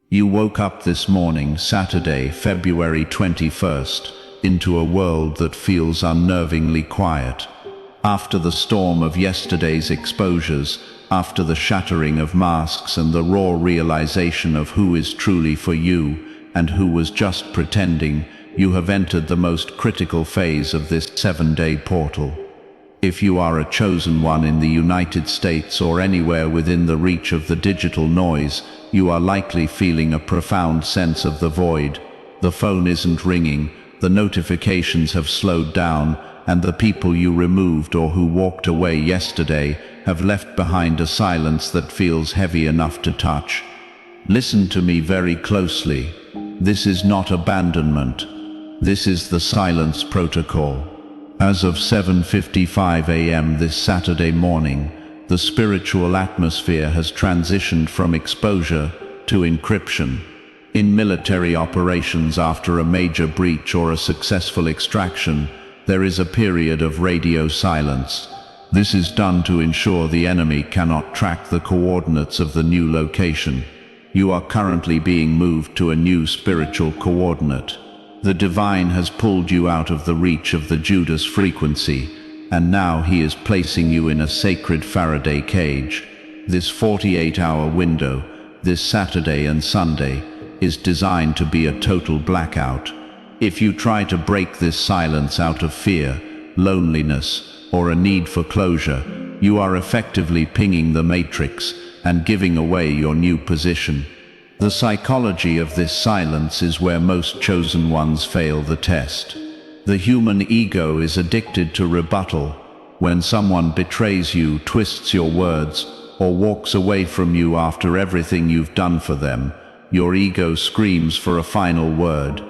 You woke up this morning, Saturday, February 21st, into a world that feels unnervingly quiet. After the storm of yesterday's exposures, after the shattering of masks and the raw realization of who is truly for you and who was just pretending, you have entered the most critical phase of this 7-day portal. If you are a chosen one in the United States or anywhere within the reach of the digital noise, you are likely feeling a profound sense of the void. The phone isn't ringing, the notifications have slowed down, and the people you removed or who walked away yesterday have left behind a silence that feels heavy enough to touch. Listen to me very closely. This is not abandonment. This is the silence protocol. As of 7:55 a.m. this Saturday morning, the spiritual atmosphere has transitioned from exposure to encryption. In military operations after a major breach or a successful extraction, there is a period of radio silence. This is done to ensure the enemy cannot track the coordinates of the new location. You are currently being moved to a new spiritual coordinate. The divine has pulled you out of the reach of the Judas frequency, and now he is placing you in a sacred Faraday cage. This 48-hour window, this Saturday and Sunday, is designed to be a total blackout. If you try to break this silence out of fear, loneliness, or a need for closure, you are effectively pinging the matrix and giving away your new position. The psychology of this silence is where most chosen ones fail the test. The human ego is addicted to rebuttal. When someone betrays you, twists your words, or walks away from you after everything you've done for them, your ego screams for a final word.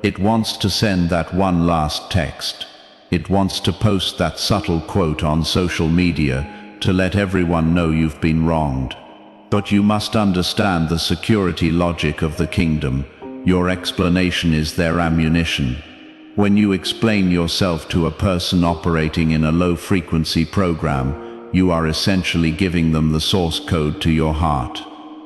It wants to send that one last text. It wants to post that subtle quote on social media to let everyone know you've been wronged. But you must understand the security logic of the kingdom. Your explanation is their ammunition. When you explain yourself to a person operating in a low-frequency program, you are essentially giving them the source code to your heart.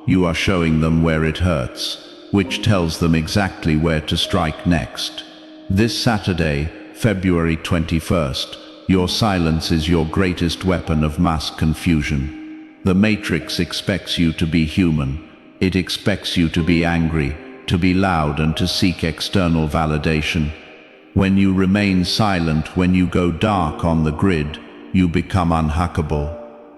You are showing them where it hurts, which tells them exactly where to strike next. This Saturday, February 21st, your silence is your greatest weapon of mass confusion. The Matrix expects you to be human. It expects you to be angry, to be loud, and to seek external validation. When you remain silent, when you go dark on the grid, you become unhackable.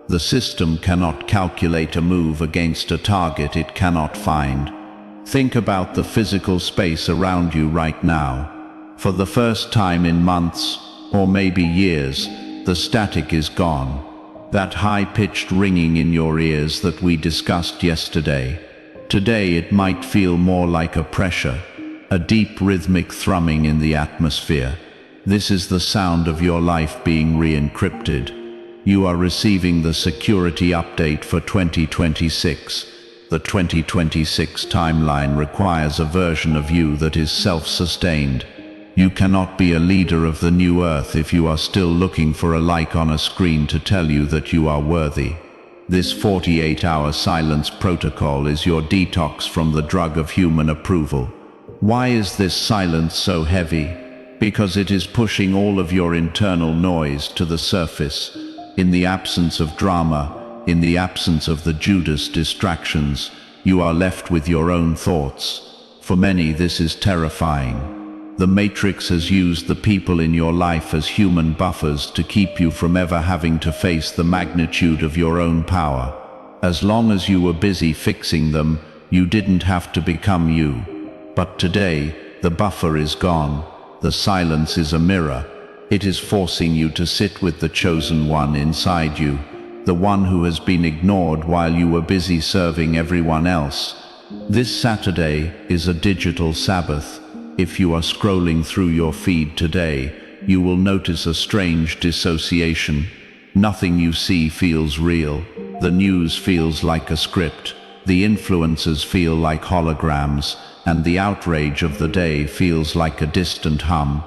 The system cannot calculate a move against a target it cannot find. Think about the physical space around you right now. For the first time in months, or maybe years, the static is gone. That high-pitched ringing in your ears that we discussed yesterday. Today it might feel more like a pressure, a deep rhythmic thrumming in the atmosphere. This is the sound of your life being re-encrypted. You are receiving the security update for 2026. The 2026 timeline requires a version of you that is self-sustained. You cannot be a leader of the new earth if you are still looking for a like on a screen to tell you that you are worthy. This 48-hour silence protocol is your detox from the drug of human approval. Why is this silence so heavy? Because it is pushing all of your internal noise to the surface. In the absence of drama, in the absence of the Judas distractions, you are left with your own thoughts. For many, this is terrifying. The Matrix has used the people in your life as human buffers to keep you from ever having to face the magnitude of your own power. As long as you were busy fixing them, you didn't have to become you. But today, the buffer is gone. The silence is a mirror. It is forcing you to sit with the chosen one inside you, the one who has been ignored while you were busy serving everyone else. This Saturday is a digital Sabbath. If you are scrolling through your feed today, you will notice a strange dissociation. Nothing you see feels real. The news feels like a script. The influencers feel like holograms, and the outrage of the day feels like a distant hum.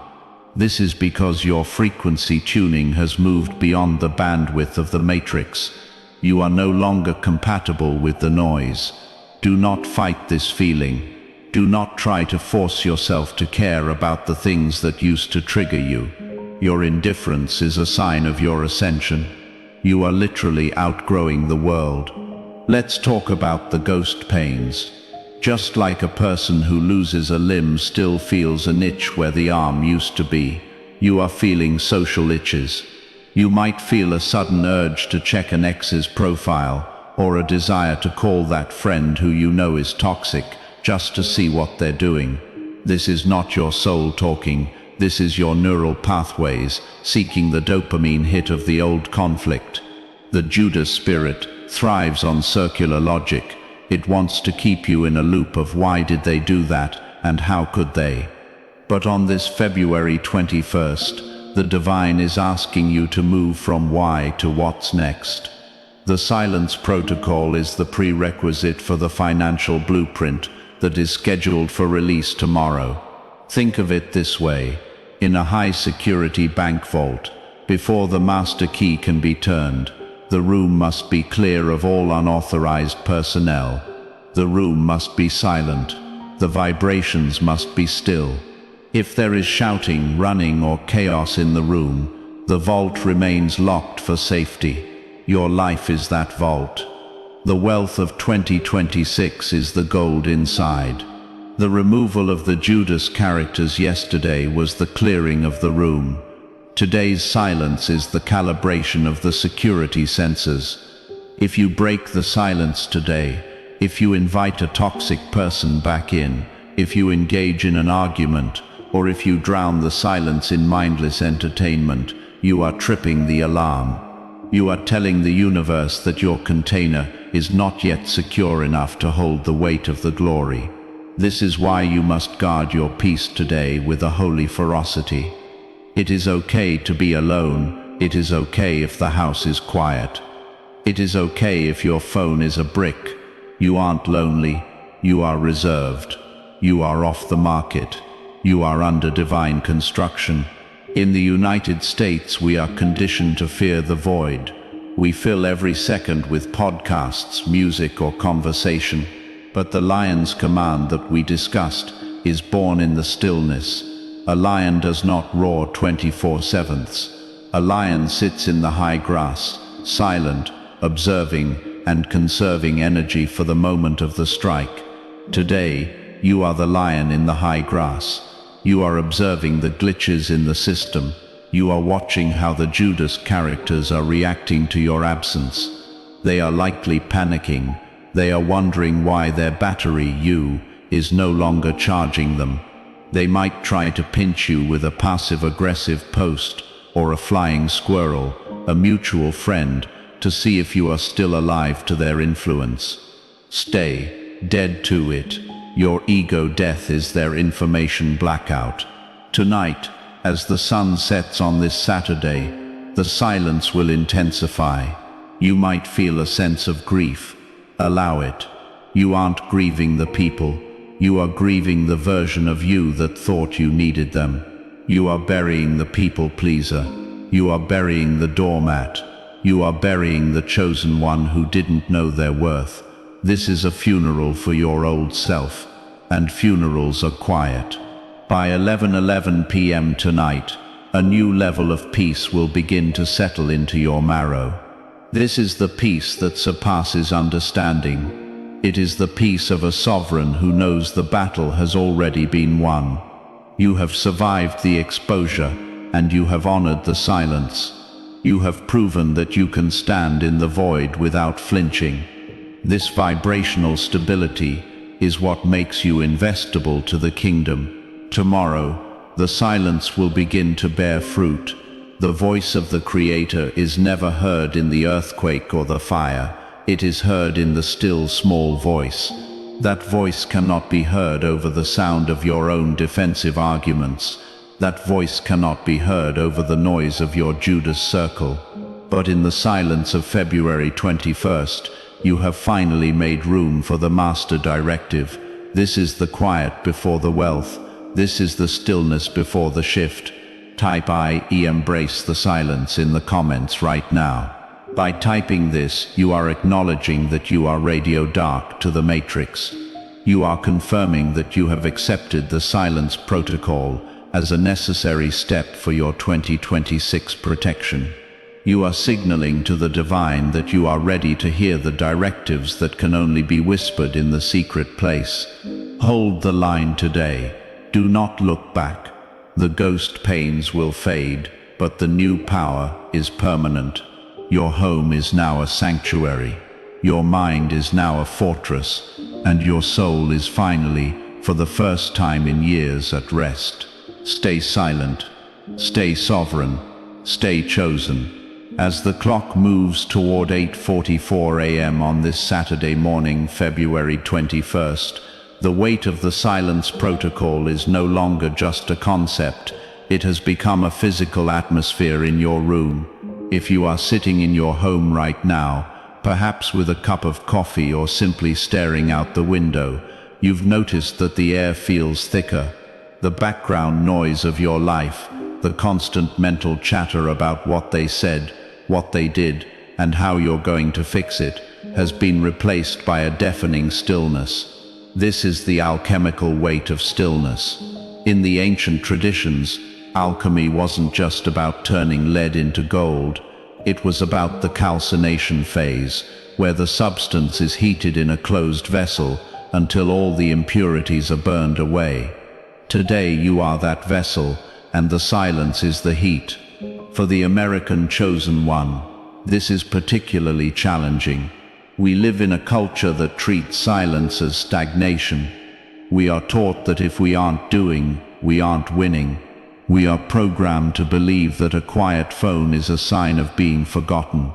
This is because your frequency tuning has moved beyond the bandwidth of the Matrix. You are no longer compatible with the noise. Do not fight this feeling. Do not try to force yourself to care about the things that used to trigger you. Your indifference is a sign of your ascension. You are literally outgrowing the world. Let's talk about the ghost pains. Just like a person who loses a limb still feels an itch where the arm used to be, you are feeling social itches. You might feel a sudden urge to check an ex's profile, or a desire to call that friend who you know is toxic, just to see what they're doing. This is not your soul talking, this is your neural pathways, seeking the dopamine hit of the old conflict. The Judas spirit thrives on circular logic. It wants to keep you in a loop of why did they do that, and how could they? But on this February 21st, the divine is asking you to move from why to what's next. The silence protocol is the prerequisite for the financial blueprint that is scheduled for release tomorrow. Think of it this way. In a high-security bank vault, before the master key can be turned, the room must be clear of all unauthorized personnel. The room must be silent. The vibrations must be still. If there is shouting, running, or chaos in the room, the vault remains locked for safety. Your life is that vault. The wealth of 2026 is the gold inside. The removal of the Judas characters yesterday was the clearing of the room. Today's silence is the calibration of the security sensors. If you break the silence today, if you invite a toxic person back in, if you engage in an argument, or if you drown the silence in mindless entertainment, you are tripping the alarm. You are telling the universe that your container is not yet secure enough to hold the weight of the glory. This is why you must guard your peace today with a holy ferocity. It is okay to be alone. It is okay if the house is quiet. It is okay if your phone is a brick. You aren't lonely. You are reserved. You are off the market. You are under divine construction. In the United States, we are conditioned to fear the void. We fill every second with podcasts, music, or conversation. But the lion's command that we discussed is born in the stillness. A lion does not roar 24/7. A lion sits in the high grass, silent, observing, and conserving energy for the moment of the strike. Today, you are the lion in the high grass. You are observing the glitches in the system. You are watching how the Judas characters are reacting to your absence. They are likely panicking. They are wondering why their battery, you, is no longer charging them. They might try to pinch you with a passive-aggressive post, or a flying squirrel, a mutual friend, to see if you are still alive to their influence. Stay dead to it. Your ego death is their information blackout. Tonight, as the sun sets on this Saturday, the silence will intensify. You might feel a sense of grief. Allow it. You aren't grieving the people. You are grieving the version of you that thought you needed them. You are burying the people pleaser. You are burying the doormat. You are burying the chosen one who didn't know their worth. This is a funeral for your old self, and funerals are quiet. By 11:11 p.m. tonight, a new level of peace will begin to settle into your marrow. This is the peace that surpasses understanding. It is the peace of a sovereign who knows the battle has already been won. You have survived the exposure, and you have honored the silence. You have proven that you can stand in the void without flinching. This vibrational stability is what makes you investable to the kingdom. Tomorrow, the silence will begin to bear fruit. The voice of the Creator is never heard in the earthquake or the fire. It is heard in the still small voice. That voice cannot be heard over the sound of your own defensive arguments. That voice cannot be heard over the noise of your Judas circle. But in the silence of February 21st, you have finally made room for the master directive. This is the quiet before the wealth. This is the stillness before the shift. Type I embrace the silence in the comments right now. By typing this, you are acknowledging that you are radio dark to the Matrix. You are confirming that you have accepted the silence protocol as a necessary step for your 2026 protection. You are signaling to the divine that you are ready to hear the directives that can only be whispered in the secret place. Hold the line today. Do not look back. The ghost pains will fade, but the new power is permanent. Your home is now a sanctuary. Your mind is now a fortress, and your soul is finally, for the first time in years, at rest. Stay silent. Stay sovereign. Stay chosen. As the clock moves toward 8:44 a.m. on this Saturday morning, February 21st, the weight of the silence protocol is no longer just a concept. It has become a physical atmosphere in your room. If you are sitting in your home right now, perhaps with a cup of coffee or simply staring out the window, you've noticed that the air feels thicker. The background noise of your life, the constant mental chatter about what they said, what they did, and how you're going to fix it, has been replaced by a deafening stillness. This is the alchemical weight of stillness. In the ancient traditions, alchemy wasn't just about turning lead into gold. It was about the calcination phase, where the substance is heated in a closed vessel until all the impurities are burned away. Today you are that vessel, and the silence is the heat. For the American chosen one, this is particularly challenging. We live in a culture that treats silence as stagnation. We are taught that if we aren't doing, we aren't winning. We are programmed to believe that a quiet phone is a sign of being forgotten.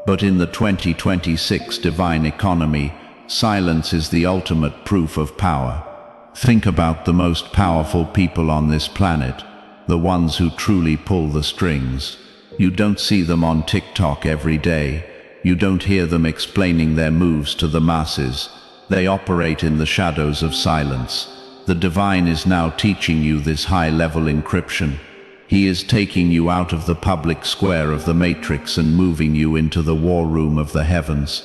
But in the 2026 divine economy, silence is the ultimate proof of power. Think about the most powerful people on this planet, the ones who truly pull the strings. You don't see them on TikTok every day. You don't hear them explaining their moves to the masses. They operate in the shadows of silence. The divine is now teaching you this high-level encryption. He is taking you out of the public square of the Matrix and moving you into the war room of the heavens.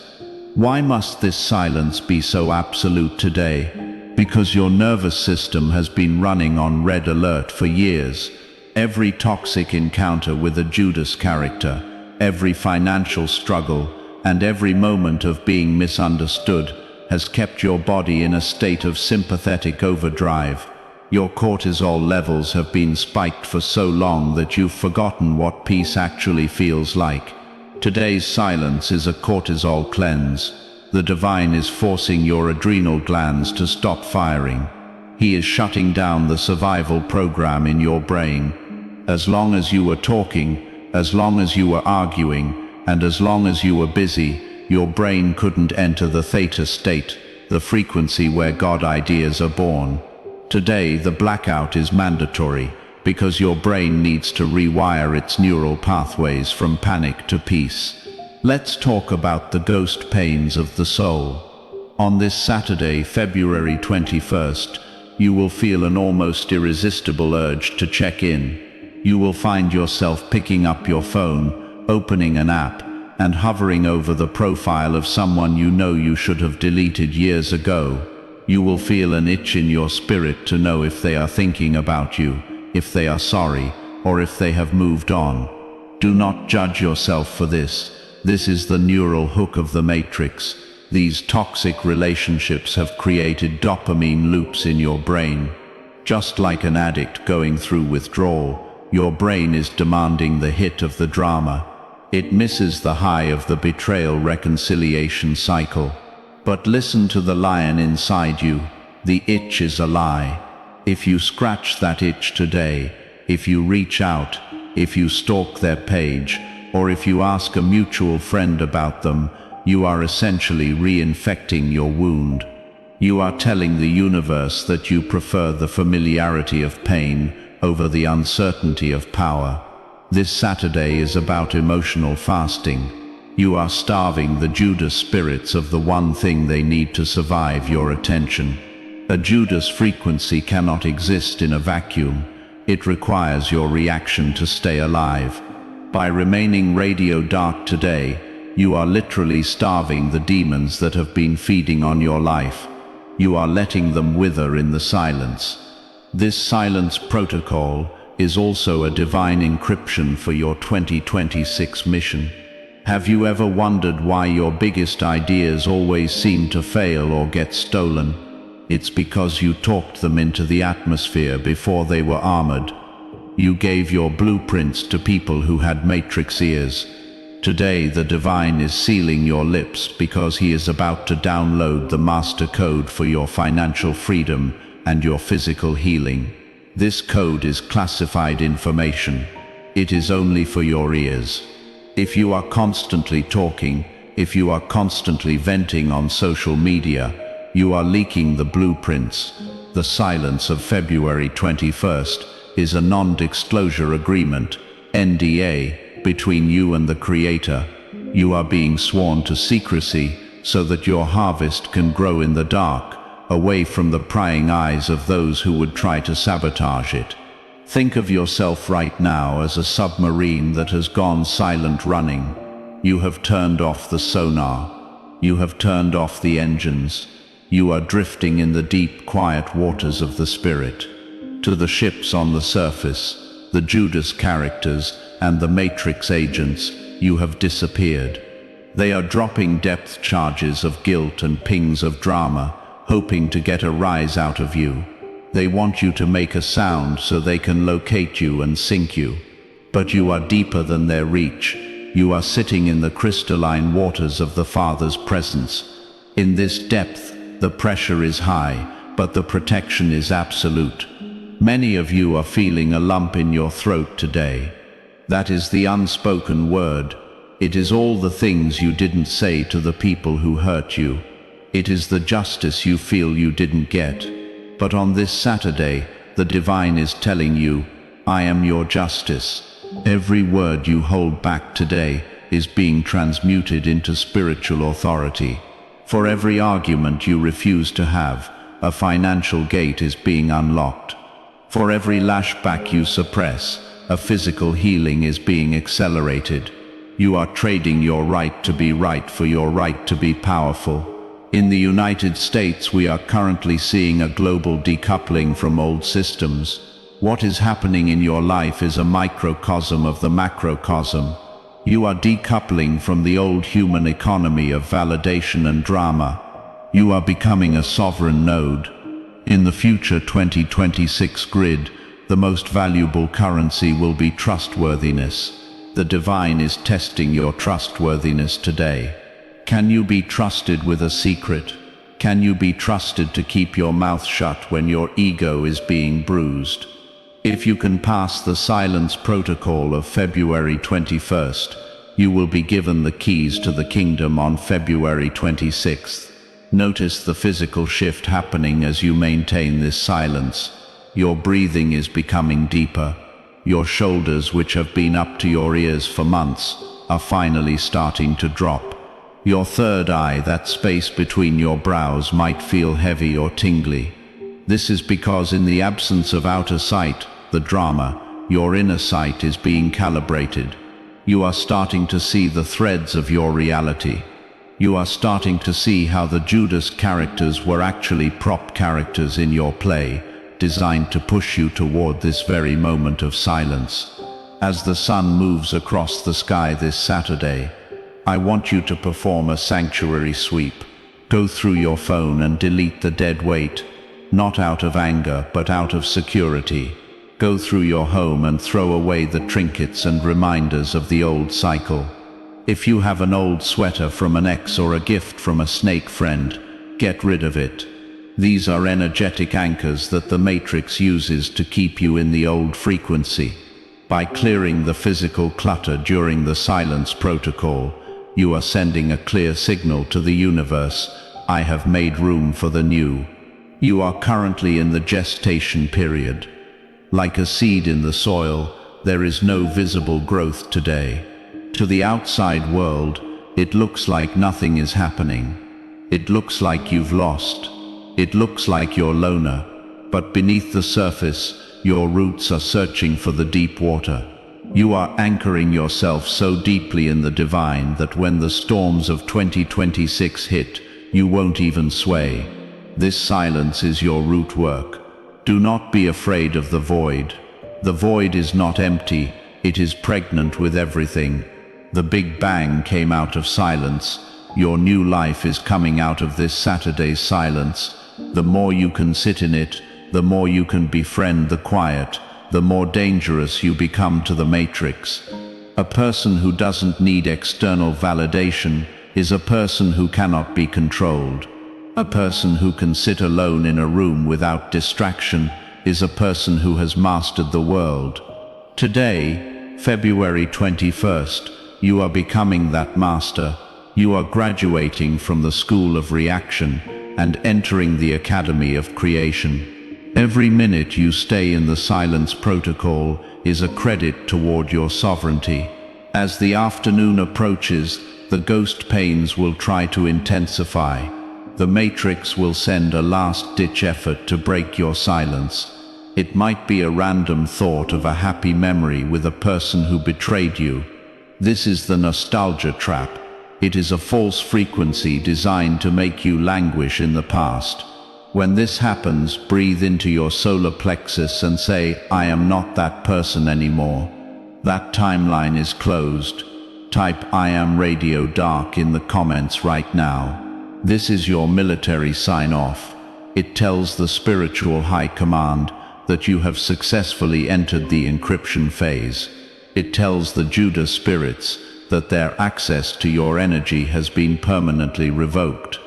Why must this silence be so absolute today? Because your nervous system has been running on red alert for years. Every toxic encounter with a Judas character, every financial struggle, and every moment of being misunderstood has kept your body in a state of sympathetic overdrive. Your cortisol levels have been spiked for so long that you've forgotten what peace actually feels like. Today's silence is a cortisol cleanse. The divine is forcing your adrenal glands to stop firing. He is shutting down the survival program in your brain. As long as you were talking, as long as you were arguing, and as long as you were busy, your brain couldn't enter the theta state, the frequency where God ideas are born. Today, the blackout is mandatory, because your brain needs to rewire its neural pathways from panic to peace. Let's talk about the ghost pains of the soul. On this Saturday, February 21st, you will feel an almost irresistible urge to check in. You will find yourself picking up your phone, opening an app, and hovering over the profile of someone you know you should have deleted years ago. You will feel an itch in your spirit to know if they are thinking about you, if they are sorry, or if they have moved on. Do not judge yourself for this. This is the neural hook of the Matrix. These toxic relationships have created dopamine loops in your brain. Just like an addict going through withdrawal, your brain is demanding the hit of the drama. It misses the high of the betrayal-reconciliation cycle. But listen to the lion inside you. The itch is a lie. If you scratch that itch today, if you reach out, if you stalk their page, or if you ask a mutual friend about them, you are essentially reinfecting your wound. You are telling the universe that you prefer the familiarity of pain over the uncertainty of power. This Saturday is about emotional fasting. You are starving the Judas spirits of the one thing they need to survive your attention. A Judas frequency cannot exist in a vacuum. It requires your reaction to stay alive. By remaining radio dark today, You are literally starving the demons that have been feeding on your life. You are letting them wither in the silence. This silence protocol is also a divine encryption for your 2026 mission. Have you ever wondered why your biggest ideas always seem to fail or get stolen? It's because you talked them into the atmosphere before they were armored. You gave your blueprints to people who had matrix ears. Today the divine is sealing your lips because he is about to download the master code for your financial freedom and your physical healing. This code is classified information. It is only for your ears. If you are constantly talking, if you are constantly venting on social media, you are leaking the blueprints. The silence of February 21st is a non-disclosure agreement, NDA, between you and the Creator. You are being sworn to secrecy so that your harvest can grow in the dark, away from the prying eyes of those who would try to sabotage it. Think of yourself right now as a submarine that has gone silent running. You have turned off the sonar. You have turned off the engines. You are drifting in the deep, quiet waters of the Spirit. To the ships on the surface, the Judas characters, and the Matrix agents, you have disappeared. They are dropping depth charges of guilt and pings of drama, hoping to get a rise out of you. They want you to make a sound so they can locate you and sink you. But you are deeper than their reach. You are sitting in the crystalline waters of the Father's presence. In this depth, the pressure is high, but the protection is absolute. Many of you are feeling a lump in your throat today. That is the unspoken word. It is all the things you didn't say to the people who hurt you. It is the justice you feel you didn't get. But on this Saturday, the divine is telling you, I am your justice. Every word you hold back today is being transmuted into spiritual authority. For every argument you refuse to have, a financial gate is being unlocked. For every lashback you suppress, a physical healing is being accelerated. You are trading your right to be right for your right to be powerful. In the United States, we are currently seeing a global decoupling from old systems. What is happening in your life is a microcosm of the macrocosm. You are decoupling from the old human economy of validation and drama. You are becoming a sovereign node. In the future 2026 grid, the most valuable currency will be trustworthiness. The divine is testing your trustworthiness today. Can you be trusted with a secret? Can you be trusted to keep your mouth shut when your ego is being bruised? If you can pass the silence protocol of February 21st, you will be given the keys to the kingdom on February 26th. Notice the physical shift happening as you maintain this silence. Your breathing is becoming deeper. Your shoulders, which have been up to your ears for months, are finally starting to drop. Your third eye, that space between your brows, might feel heavy or tingly. This is because in the absence of outer sight, the drama, your inner sight is being calibrated. You are starting to see the threads of your reality. You are starting to see how the Judas characters were actually prop characters in your play, designed to push you toward this very moment of silence. As the sun moves across the sky this Saturday, I want you to perform a sanctuary sweep. Go through your phone and delete the dead weight, not out of anger, but out of security. Go through your home and throw away the trinkets and reminders of the old cycle. If you have an old sweater from an ex or a gift from a snake friend, get rid of it. These are energetic anchors that the Matrix uses to keep you in the old frequency. By clearing the physical clutter during the silence protocol, you are sending a clear signal to the universe, I have made room for the new. You are currently in the gestation period. Like a seed in the soil, there is no visible growth today. To the outside world, it looks like nothing is happening. It looks like you've lost. It looks like you're loner. But beneath the surface, your roots are searching for the deep water. You are anchoring yourself so deeply in the divine that when the storms of 2026 hit, you won't even sway. This silence is your root work. Do not be afraid of the void. The void is not empty, it is pregnant with everything. The Big Bang came out of silence. Your new life is coming out of this Saturday's silence. The more you can sit in it, the more you can befriend the quiet, the more dangerous you become to the matrix. A person who doesn't need external validation is a person who cannot be controlled. A person who can sit alone in a room without distraction is a person who has mastered the world. Today, February 21st, you are becoming that master. You are graduating from the school of reaction and entering the academy of creation. Every minute you stay in the silence protocol is a credit toward your sovereignty. As the afternoon approaches, the ghost pains will try to intensify. The matrix will send a last-ditch effort to break your silence. It might be a random thought of a happy memory with a person who betrayed you. This is the nostalgia trap. It is a false frequency designed to make you languish in the past. When this happens, breathe into your solar plexus and say, I am not that person anymore. That timeline is closed. Type I am Radio Dark in the comments right now. This is your military sign-off. It tells the spiritual high command that you have successfully entered the encryption phase. It tells the Judas spirits that their access to your energy has been permanently revoked.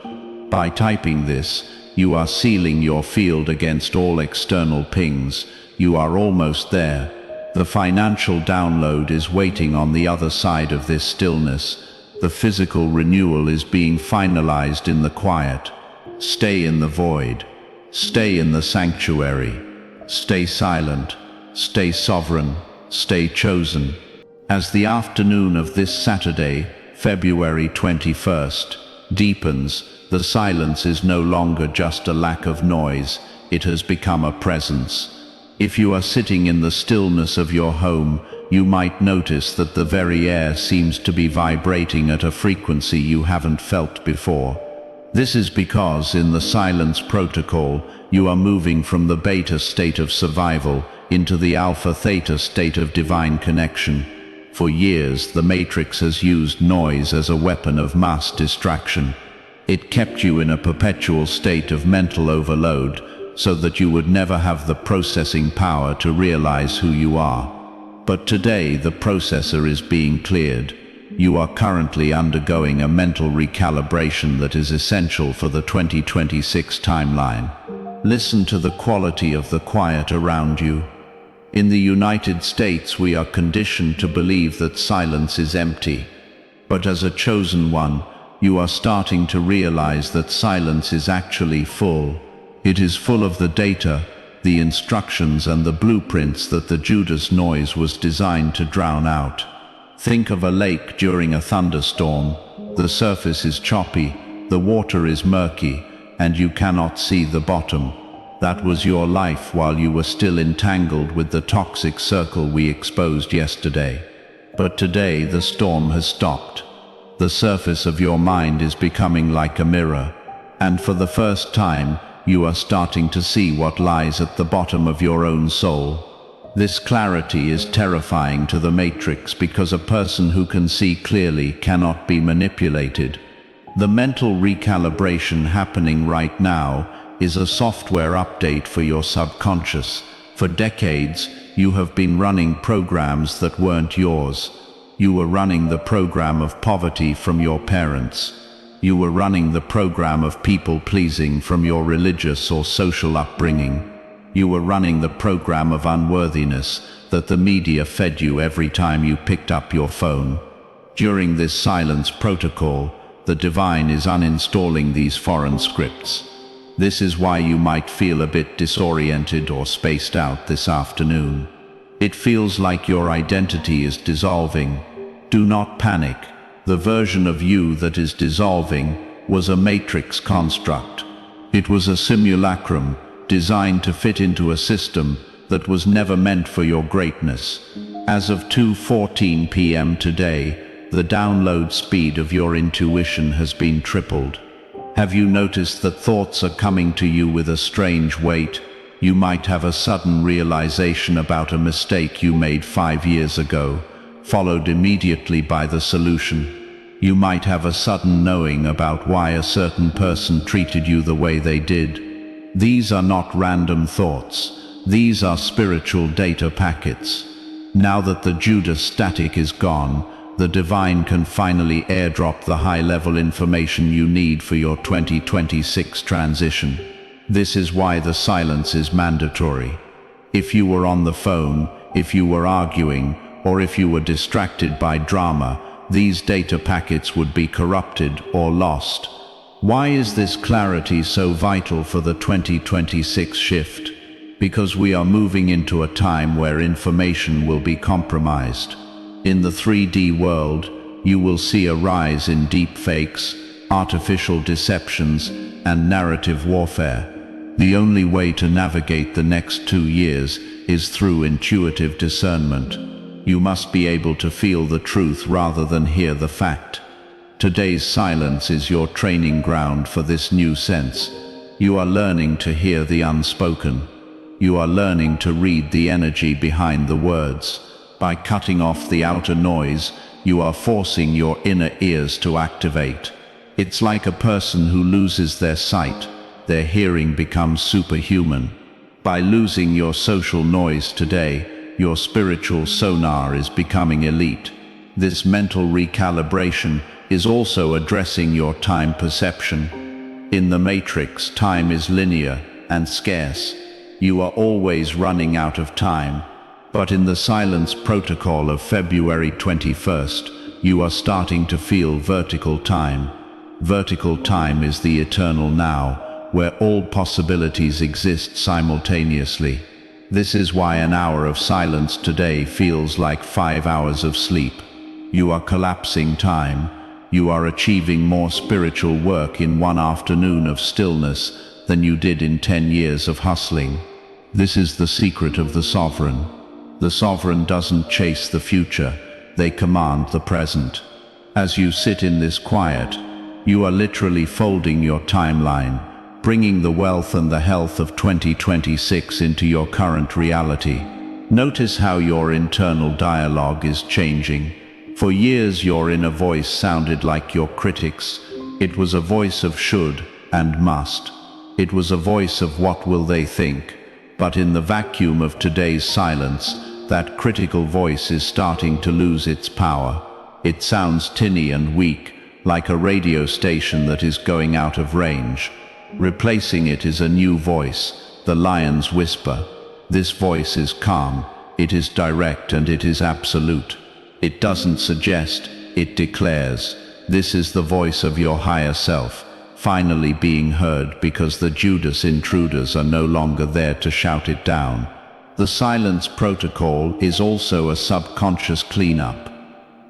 By typing this, you are sealing your field against all external pings. You are almost there. The financial download is waiting on the other side of this stillness. The physical renewal is being finalized in the quiet. Stay in the void. Stay in the sanctuary. Stay silent. Stay sovereign. Stay chosen. As the afternoon of this Saturday, February 21st, deepens, the silence is no longer just a lack of noise, it has become a presence. If you are sitting in the stillness of your home, you might notice that the very air seems to be vibrating at a frequency you haven't felt before. This is because in the silence protocol, you are moving from the beta state of survival into the alpha-theta state of divine connection. For years, the Matrix has used noise as a weapon of mass distraction. It kept you in a perpetual state of mental overload so that you would never have the processing power to realize who you are. But today, the processor is being cleared. You are currently undergoing a mental recalibration that is essential for the 2026 timeline. Listen to the quality of the quiet around you. In the United States, we are conditioned to believe that silence is empty. But as a chosen one, you are starting to realize that silence is actually full. It is full of the data, the instructions and the blueprints that the Judas noise was designed to drown out. Think of a lake during a thunderstorm. The surface is choppy, the water is murky, and you cannot see the bottom. That was your life while you were still entangled with the toxic circle we exposed yesterday. But today the storm has stopped. The surface of your mind is becoming like a mirror, and for the first time, you are starting to see what lies at the bottom of your own soul. This clarity is terrifying to the Matrix because a person who can see clearly cannot be manipulated. The mental recalibration happening right now is a software update for your subconscious. For decades, you have been running programs that weren't yours. You were running the program of poverty from your parents. You were running the program of people-pleasing from your religious or social upbringing. You were running the program of unworthiness that the media fed you every time you picked up your phone. During this silence protocol, the divine is uninstalling these foreign scripts. This is why you might feel a bit disoriented or spaced out this afternoon. It feels like your identity is dissolving. Do not panic. The version of you that is dissolving was a matrix construct. It was a simulacrum designed to fit into a system that was never meant for your greatness. As of 2:14 p.m. today, the download speed of your intuition has been tripled. Have you noticed that thoughts are coming to you with a strange weight? You might have a sudden realization about a mistake you made 5 years ago, followed immediately by the solution. You might have a sudden knowing about why a certain person treated you the way they did. These are not random thoughts. These are spiritual data packets. Now that the Judas static is gone, the divine can finally airdrop the high-level information you need for your 2026 transition. This is why the silence is mandatory. If you were on the phone, if you were arguing, or if you were distracted by drama, these data packets would be corrupted or lost. Why is this clarity so vital for the 2026 shift? Because we are moving into a time where information will be compromised. In the 3D world, you will see a rise in deepfakes, artificial deceptions, and narrative warfare. The only way to navigate the next 2 years is through intuitive discernment. You must be able to feel the truth rather than hear the fact. Today's silence is your training ground for this new sense. You are learning to hear the unspoken. You are learning to read the energy behind the words. By cutting off the outer noise, you are forcing your inner ears to activate. It's like a person who loses their sight. Their hearing becomes superhuman. By losing your social noise today, your spiritual sonar is becoming elite. This mental recalibration is also addressing your time perception. In the matrix, time is linear and scarce. You are always running out of time. But in the silence protocol of February 21st, you are starting to feel vertical time. Vertical time is the eternal now, where all possibilities exist simultaneously. This is why an hour of silence today feels like 5 hours of sleep. You are collapsing time. You are achieving more spiritual work in 1 afternoon of stillness than you did in 10 years of hustling. This is the secret of the sovereign. The sovereign doesn't chase the future, they command the present. As you sit in this quiet, you are literally folding your timeline, bringing the wealth and the health of 2026 into your current reality. Notice how your internal dialogue is changing. For years your inner voice sounded like your critics. It was a voice of should and must. It was a voice of what will they think. But in the vacuum of today's silence, that critical voice is starting to lose its power. It sounds tinny and weak, like a radio station that is going out of range. Replacing it is a new voice, the lion's whisper. This voice is calm, it is direct, and it is absolute. It doesn't suggest, it declares. This is the voice of your higher self, finally being heard because the Judas intruders are no longer there to shout it down. The silence protocol is also a subconscious cleanup.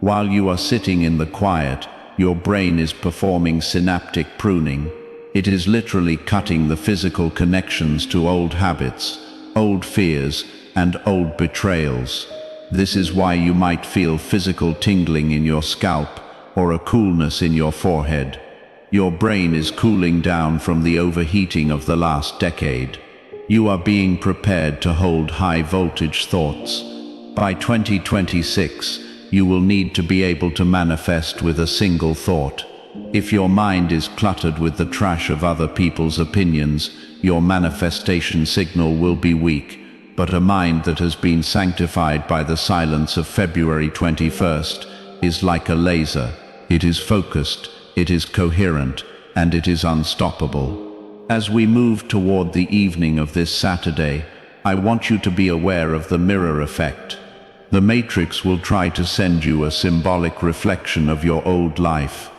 While you are sitting in the quiet, your brain is performing synaptic pruning. It is literally cutting the physical connections to old habits, old fears, and old betrayals. This is why you might feel physical tingling in your scalp or a coolness in your forehead. Your brain is cooling down from the overheating of the last decade. You are being prepared to hold high-voltage thoughts. By 2026, you will need to be able to manifest with a single thought. If your mind is cluttered with the trash of other people's opinions, your manifestation signal will be weak. But a mind that has been sanctified by the silence of February 21st is like a laser. It is focused, it is coherent, and it is unstoppable. As we move toward the evening of this Saturday, I want you to be aware of the mirror effect. The Matrix will try to send you a symbolic reflection of your old life.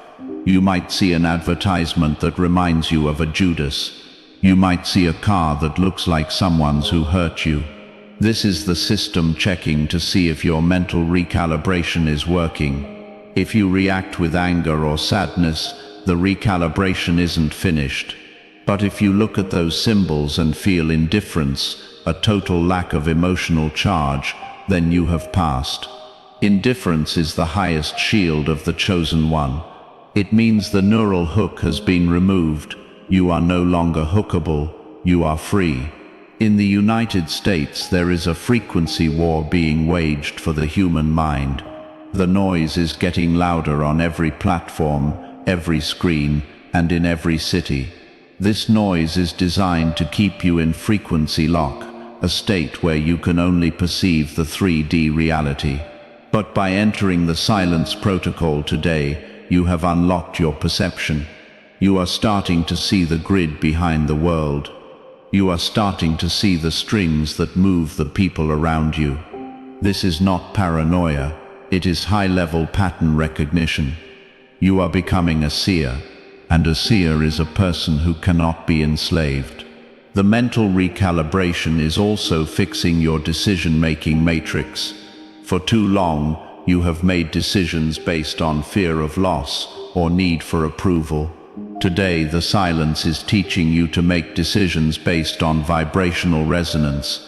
You might see an advertisement that reminds you of a Judas. You might see a car that looks like someone's who hurt you. This is the system checking to see if your mental recalibration is working. If you react with anger or sadness, the recalibration isn't finished. But if you look at those symbols and feel indifference, a total lack of emotional charge, then you have passed. Indifference is the highest shield of the chosen one. It means the neural hook has been removed. You are no longer hookable, you are free. In the United States, there is a frequency war being waged for the human mind. The noise is getting louder on every platform, every screen, and in every city. This noise is designed to keep you in frequency lock, a state where you can only perceive the 3D reality. But by entering the silence protocol today, you have unlocked your perception. You are starting to see the grid behind the world. You are starting to see the strings that move the people around you. This is not paranoia, it is high-level pattern recognition. You are becoming a seer, and a seer is a person who cannot be enslaved. The mental recalibration is also fixing your decision-making matrix. For too long, you have made decisions based on fear of loss or need for approval. Today, the silence is teaching you to make decisions based on vibrational resonance.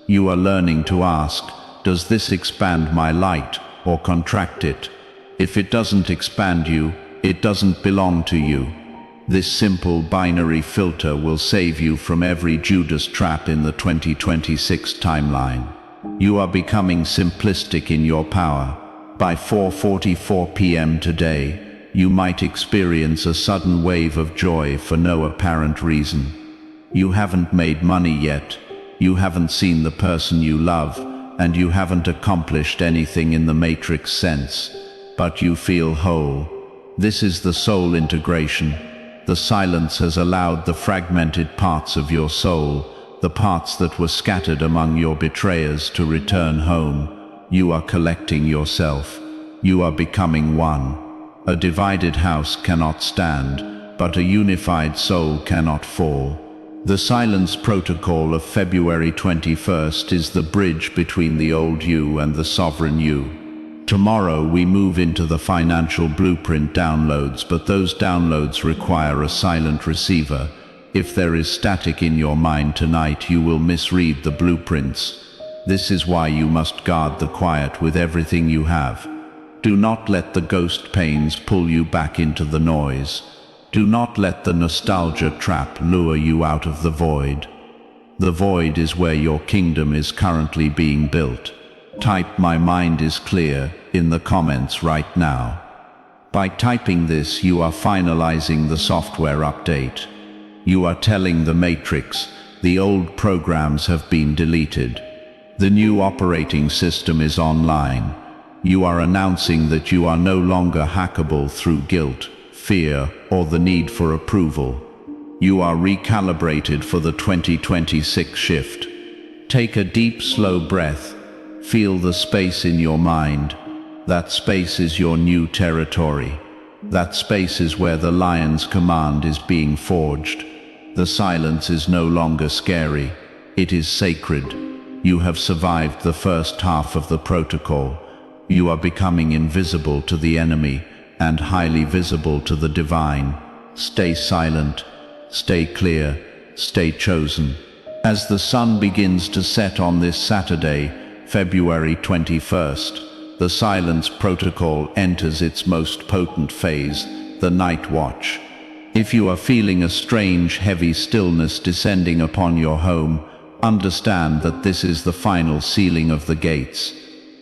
You are learning to ask, does this expand my light or contract it? If it doesn't expand you, it doesn't belong to you. This simple binary filter will save you from every Judas trap in the 2026 timeline. You are becoming simplistic in your power. By 4:44 p.m. today, you might experience a sudden wave of joy for no apparent reason. You haven't made money yet, you haven't seen the person you love, and you haven't accomplished anything in the matrix sense, but you feel whole. This is the soul integration. The silence has allowed the fragmented parts of your soul, the parts that were scattered among your betrayers, to return home. You are collecting yourself. You are becoming one. A divided house cannot stand, but a unified soul cannot fall. The silence protocol of February 21st is the bridge between the old you and the sovereign you. Tomorrow we move into the financial blueprint downloads, but those downloads require a silent receiver. If there is static in your mind tonight, you will misread the blueprints. This is why you must guard the quiet with everything you have. Do not let the ghost pains pull you back into the noise. Do not let the nostalgia trap lure you out of the void. The void is where your kingdom is currently being built. Type "My mind is clear" in the comments right now. By typing this, you are finalizing the software update. You are telling the matrix, the old programs have been deleted. The new operating system is online. You are announcing that you are no longer hackable through guilt, fear, or the need for approval. You are recalibrated for the 2026 shift. Take a deep, slow breath. Feel the space in your mind. That space is your new territory. That space is where the lion's command is being forged. The silence is no longer scary. It is sacred. You have survived the first half of the protocol. You are becoming invisible to the enemy and highly visible to the divine. Stay silent. Stay clear. Stay chosen. As the sun begins to set on this Saturday, February 21st, the silence protocol enters its most potent phase, the night watch. If you are feeling a strange, heavy stillness descending upon your home, understand that this is the final sealing of the gates.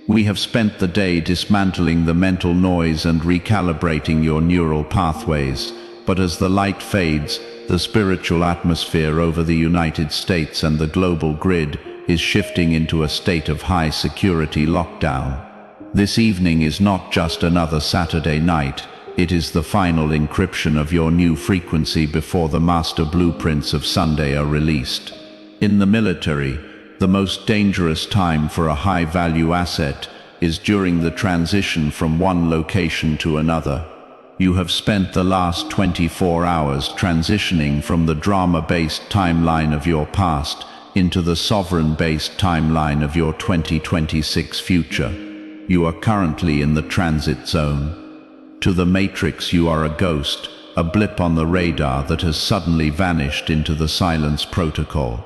We have spent the day dismantling the mental noise and recalibrating your neural pathways, but as the light fades, the spiritual atmosphere over the United States and the global grid is shifting into a state of high security lockdown. This evening is not just another Saturday night, it is the final encryption of your new frequency before the master blueprints of Sunday are released. In the military, the most dangerous time for a high-value asset is during the transition from one location to another. You have spent the last 24 hours transitioning from the drama-based timeline of your past into the sovereign-based timeline of your 2026 future. You are currently in the transit zone. To the matrix, you are a ghost, a blip on the radar that has suddenly vanished into the silence protocol.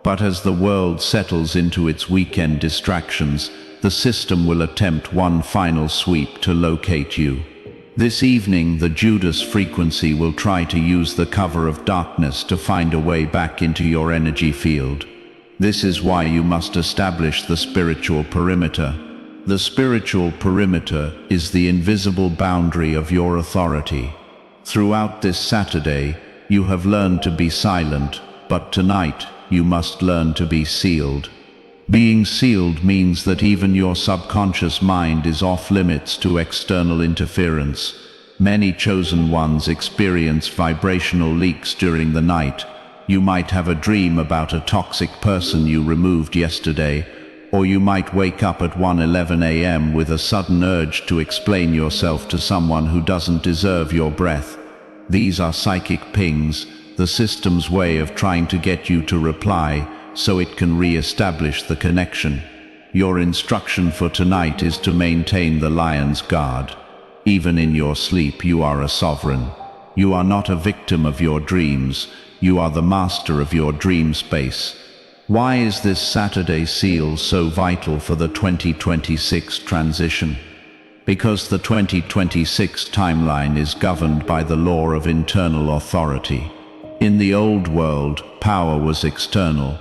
But as the world settles into its weekend distractions, the system will attempt one final sweep to locate you. This evening, the Judas frequency will try to use the cover of darkness to find a way back into your energy field. This is why you must establish the spiritual perimeter. The spiritual perimeter is the invisible boundary of your authority. Throughout this Saturday, you have learned to be silent, but tonight you must learn to be sealed. Being sealed means that even your subconscious mind is off limits to external interference. Many chosen ones experience vibrational leaks during the night. You might have a dream about a toxic person you removed yesterday, or you might wake up at 1:11 a.m. with a sudden urge to explain yourself to someone who doesn't deserve your breath. These are psychic pings, the system's way of trying to get you to reply so it can re-establish the connection. Your instruction for tonight is to maintain the lion's guard. Even in your sleep, you are a sovereign. You are not a victim of your dreams. You are the master of your dream space. Why is this Saturday seal so vital for the 2026 transition? Because the 2026 timeline is governed by the law of internal authority. In the old world, power was external.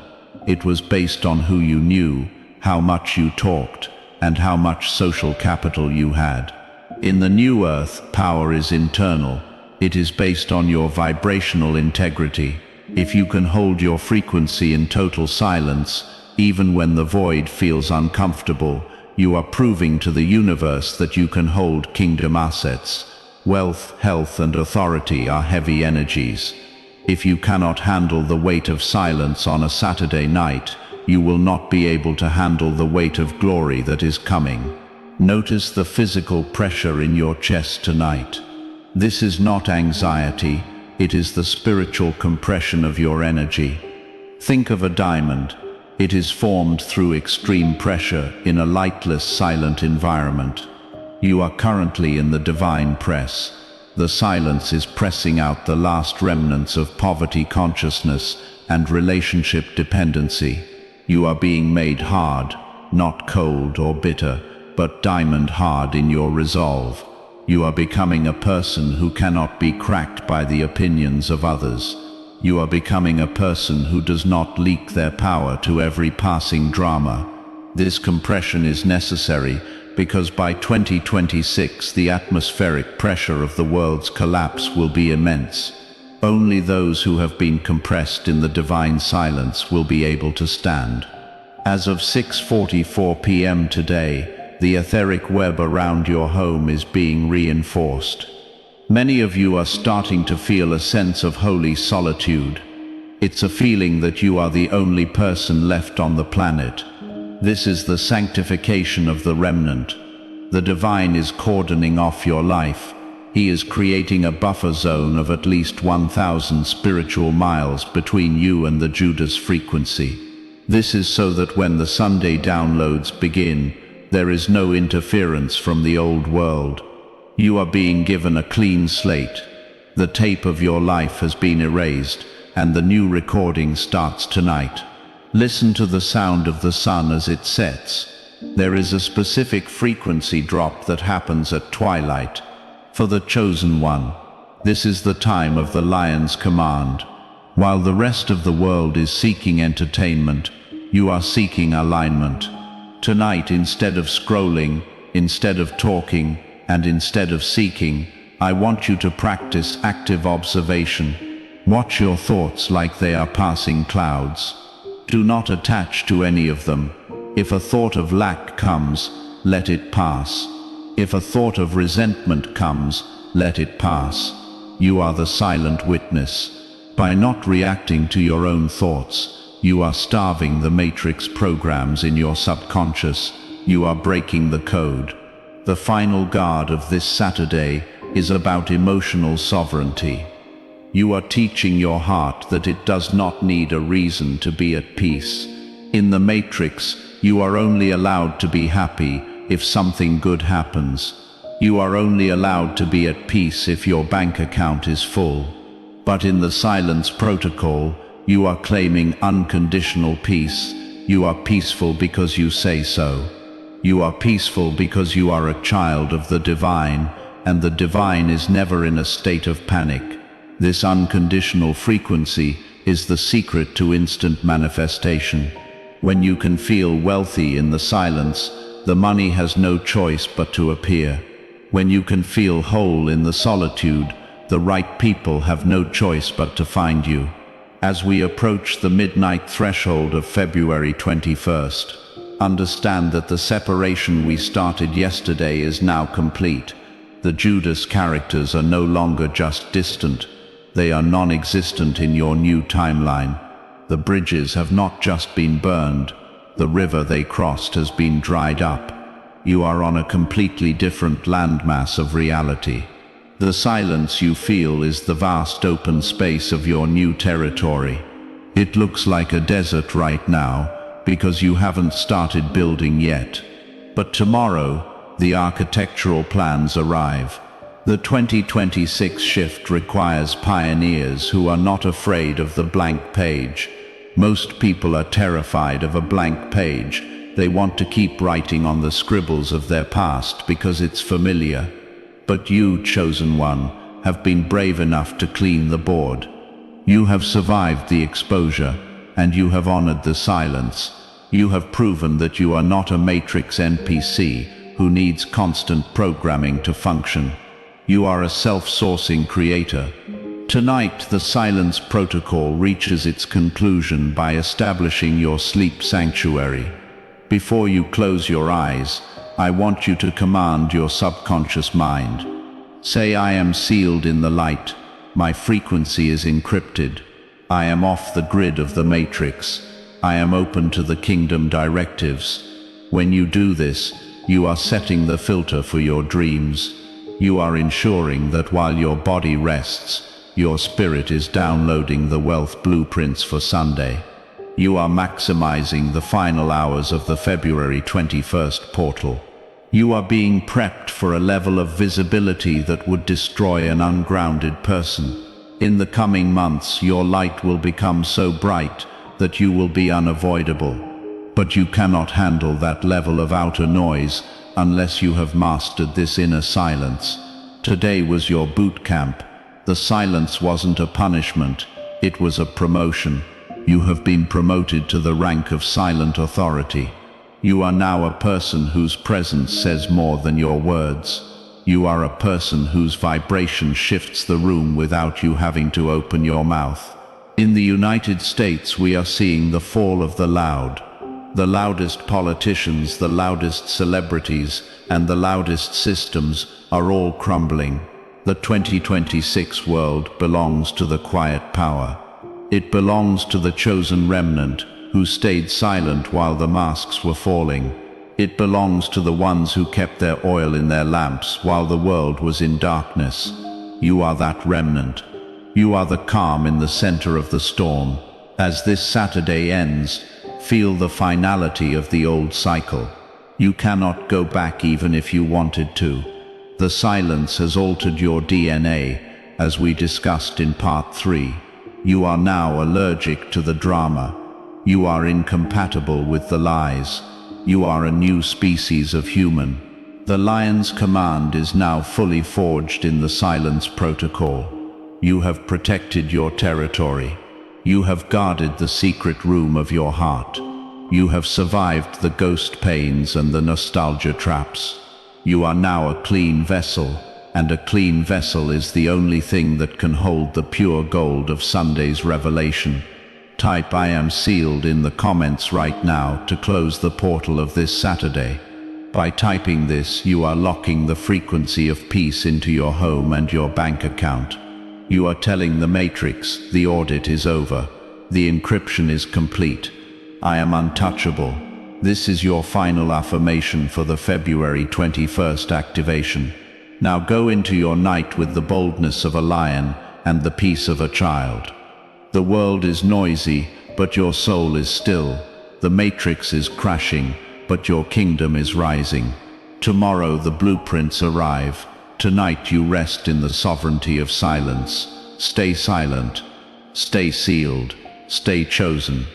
It was based on who you knew, how much you talked, and how much social capital you had. In the new earth, power is internal. It is based on your vibrational integrity. If you can hold your frequency in total silence, even when the void feels uncomfortable, you are proving to the universe that you can hold kingdom assets. Wealth, health, and authority are heavy energies. If you cannot handle the weight of silence on a Saturday night, you will not be able to handle the weight of glory that is coming. Notice the physical pressure in your chest tonight. This is not anxiety, it is the spiritual compression of your energy. Think of a diamond. It is formed through extreme pressure in a lightless, silent environment. You are currently in the divine press. The silence is pressing out the last remnants of poverty consciousness and relationship dependency. You are being made hard, not cold or bitter, but diamond hard in your resolve. You are becoming a person who cannot be cracked by the opinions of others. You are becoming a person who does not leak their power to every passing drama. This compression is necessary because by 2026 the atmospheric pressure of the world's collapse will be immense. Only those who have been compressed in the divine silence will be able to stand. As of 6:44 p.m. today, the etheric web around your home is being reinforced. Many of you are starting to feel a sense of holy solitude. It's a feeling that you are the only person left on the planet. This is the sanctification of the remnant. The divine is cordoning off your life. He is creating a buffer zone of at least 1,000 spiritual miles between you and the Judas frequency. This is so that when the Sunday downloads begin, there is no interference from the old world. You are being given a clean slate. The tape of your life has been erased, and the new recording starts tonight. Listen to the sound of the sun as it sets. There is a specific frequency drop that happens at twilight. For the chosen one, this is the time of the lion's command. While the rest of the world is seeking entertainment, you are seeking alignment. Tonight, instead of scrolling, instead of talking, and instead of seeking, I want you to practice active observation. Watch your thoughts like they are passing clouds. Do not attach to any of them. If a thought of lack comes, let it pass. If a thought of resentment comes, let it pass. You are the silent witness. By not reacting to your own thoughts, you are starving the matrix programs in your subconscious. You are breaking the code. The final guard of this Saturday is about emotional sovereignty. You are teaching your heart that it does not need a reason to be at peace. In the matrix, you are only allowed to be happy if something good happens. You are only allowed to be at peace if your bank account is full. But in the silence protocol, You are claiming unconditional peace. You are peaceful because you say so. You are peaceful because you are a child of the divine, and the divine is never in a state of panic. This unconditional frequency is the secret to instant manifestation. When you can feel wealthy in the silence, the money has no choice but to appear. When you can feel whole in the solitude, the right people have no choice but to find you. As we approach the midnight threshold of February 21st, understand that the separation we started yesterday is now complete. The Judas characters are no longer just distant. They are non-existent in your new timeline. The bridges have not just been burned. The river they crossed has been dried up. You are on a completely different landmass of reality. The silence you feel is the vast open space of your new territory. It looks like a desert right now, because you haven't started building yet. But tomorrow, the architectural plans arrive. The 2026 shift requires pioneers who are not afraid of the blank page. Most people are terrified of a blank page. They want to keep writing on the scribbles of their past because it's familiar. But you, chosen one, have been brave enough to clean the board. You have survived the exposure, and you have honored the silence. You have proven that you are not a matrix NPC who needs constant programming to function. You are a self-sourcing creator. Tonight, the silence protocol reaches its conclusion by establishing your sleep sanctuary. Before you close your eyes, I want you to command your subconscious mind. Say, I am sealed in the light. My frequency is encrypted. I am off the grid of the matrix. I am open to the kingdom directives. When you do this, you are setting the filter for your dreams. You are ensuring that while your body rests, your spirit is downloading the wealth blueprints for Sunday. You are maximizing the final hours of the February 21st portal. You are being prepped for a level of visibility that would destroy an ungrounded person. In the coming months, your light will become so bright that you will be unavoidable. But you cannot handle that level of outer noise unless you have mastered this inner silence. Today was your boot camp. The silence wasn't a punishment, it was a promotion. You have been promoted to the rank of silent authority. You are now a person whose presence says more than your words. You are a person whose vibration shifts the room without you having to open your mouth. In the United States, we are seeing the fall of the loud. The loudest politicians, the loudest celebrities, and the loudest systems are all crumbling. The 2026 world belongs to the quiet power. It belongs to the chosen remnant who stayed silent while the masks were falling. It belongs to the ones who kept their oil in their lamps while the world was in darkness. You are that remnant. You are the calm in the center of the storm. As this Saturday ends, feel the finality of the old cycle. You cannot go back even if you wanted to. The silence has altered your DNA, as we discussed in part 3. You are now allergic to the drama. You are incompatible with the lies. You are a new species of human. The lion's command is now fully forged in the silence protocol. You have protected your territory. You have guarded the secret room of your heart. You have survived the ghost pains and the nostalgia traps. You are now a clean vessel, and a clean vessel is the only thing that can hold the pure gold of Sunday's revelation. Type I am sealed in the comments right now to close the portal of this Saturday. By typing this, you are locking the frequency of peace into your home and your bank account. You are telling the matrix, the audit is over. The encryption is complete. I am untouchable. This is your final affirmation for the February 21st activation. Now go into your night with the boldness of a lion and the peace of a child. The world is noisy, but your soul is still. The matrix is crashing, but your kingdom is rising. Tomorrow the blueprints arrive. Tonight you rest in the sovereignty of silence. Stay silent. Stay sealed. Stay chosen.